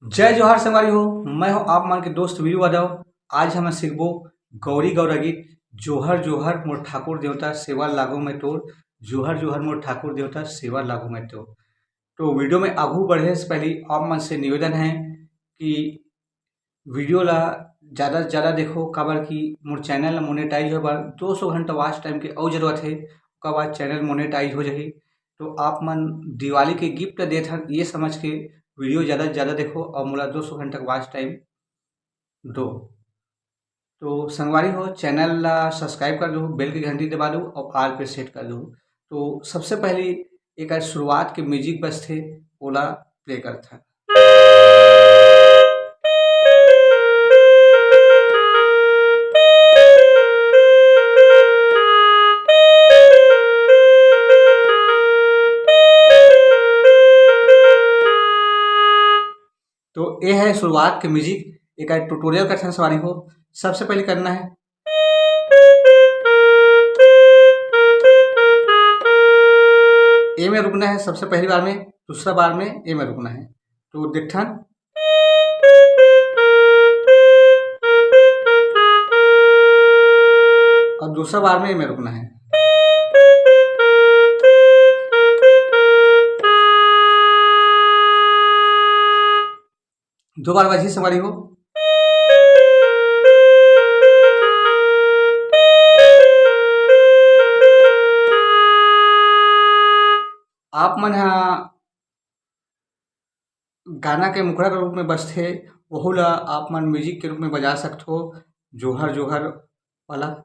जय जोहार संगवारी हो। मैं हूं आप मान के दोस्त वीरू यादव। आज हम सिखबो गौरी गौरा गीत। जोहर जोहर मोर ठाकुर देवता सेवा लागो मैं तोर। जोहर जोहर मोर ठाकुर देवता सेवा लागो मैं तोर। तो वीडियो में आगू बढ़े से पहले आप मन से निवेदन है कि वीडियो ला ज़्यादा से ज़्यादा देखो, काबर कि मोर चैनल ला मोनेटाइज हो बार 200 घंटा वॉच टाइम के और जरूरत है। उसका बाद चैनल मोनेटाइज हो जाही। तो आप मन दिवाली के गिफ्ट देत हन ये समझ के वीडियो ज़्यादा से ज़्यादा देखो और मोला 200 घंटा वॉच टाइम दो। तो संगवारी हो, चैनल ला सब्सक्राइब कर दो, बेल की घंटी दबा दो और आल पे सेट कर दो। तो सबसे पहले एक शुरुआत के म्यूजिक बजथे ओला प्ले करथा। तो ये है शुरुआत के म्यूजिक। एक ट्यूटोरियल करथन सवारी हो। सबसे पहले करना है ए में रुकना है सबसे पहली बार में, दूसरा बार में ए में रुकना है। तो देखथन और दूसरा बार में ए में रुकना है। दो बार बजी सवारी हो। आप मन गाना के मुखड़ा के रूप में बजथे वहू ला आप मन म्यूजिक के रूप में बजा सकथो। जोहर जोहर वाला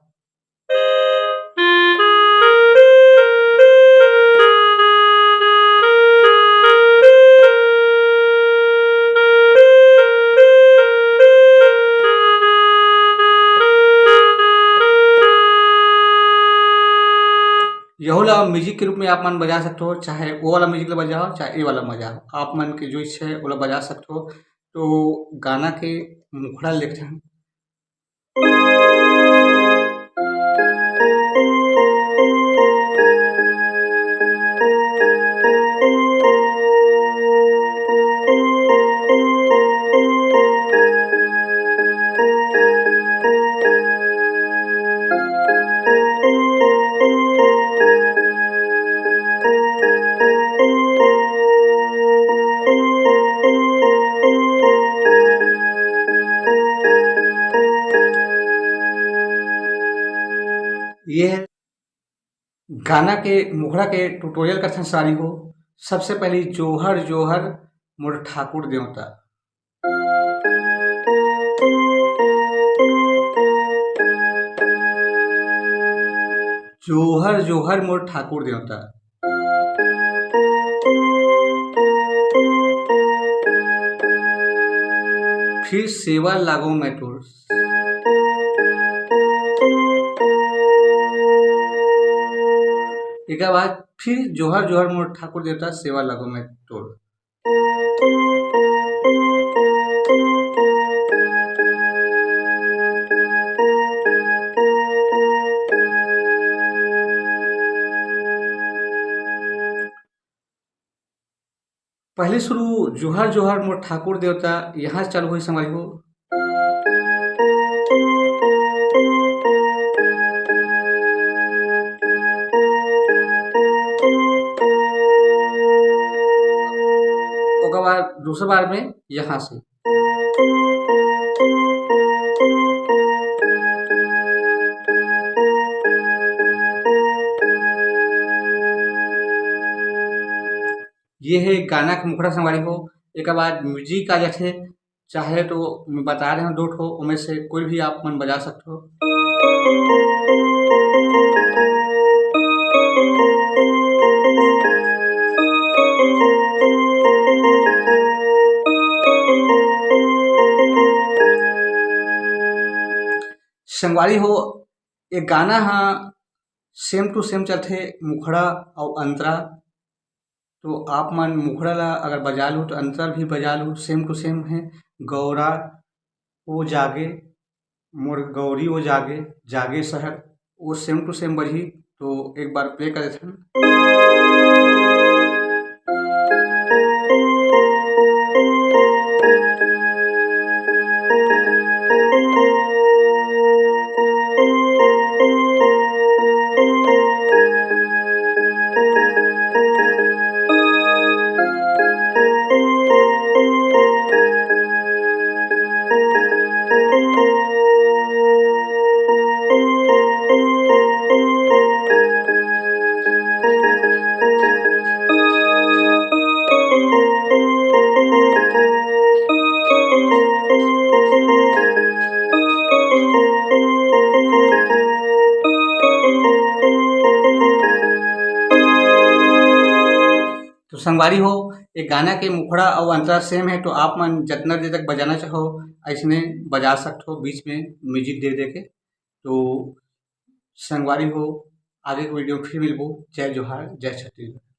यहू ला म्यूजिक के रूप में आप मन बजा सकते हो। चाहे वो वाला म्यूजिक ला बजाओ, चाहे ये वाला बजाओ, आप मन के जो इच्छा है वो ला बजा सकते हो। तो गाना के मुखड़ा लिखथन ये है गाना के मुखड़ा के ट्यूटोरियल करथन सारी हो। सबसे पहले जोहर जोहर मोर ठाकुर देवता। जोहर जोहर मोर ठाकुर देवता। फिर सेवा लागो मैं तोर। एक बाद फिर जोहर जोहर मोर ठाकुर देवता सेवा लागो मैं तोर। पहले शुरू जोहर जोहर मोर ठाकुर देवता यहाँ से चालू हुई समझ हो। उसके बाद दूसरा बार में यहाँ से ये है गाना के मुखड़ा संवारी हो। एक बाद म्यूजिक आ जाते, चाहे तो मैं बता रहे हूँ दो ठो, उनमें से कोई भी आप मन बजा सकते हो। संगवारी हो एक गाना सेम टू सेम चलते मुखड़ा और अंतरा। तो आप मन मुखड़ा ला अगर बजा लूँ तो अंतरा भी बजा लूँ, सेम टू सेम है। गौरा वो जागे मोर गौरी वो जागे जागे शहर, वो सेम टू सेम बजी। तो एक बार प्ले करे थे। संगवारी हो ये गाना के मुखड़ा और अंतरा सेम है, तो आप मन जितना देर तक बजाना चाहो ऐसने बजा सकते हो बीच में म्यूजिक दे दे के। तो संगवारी हो आगे के वीडियो में फिर मिलबो। जय जोहार, जय छत्तीसगढ़।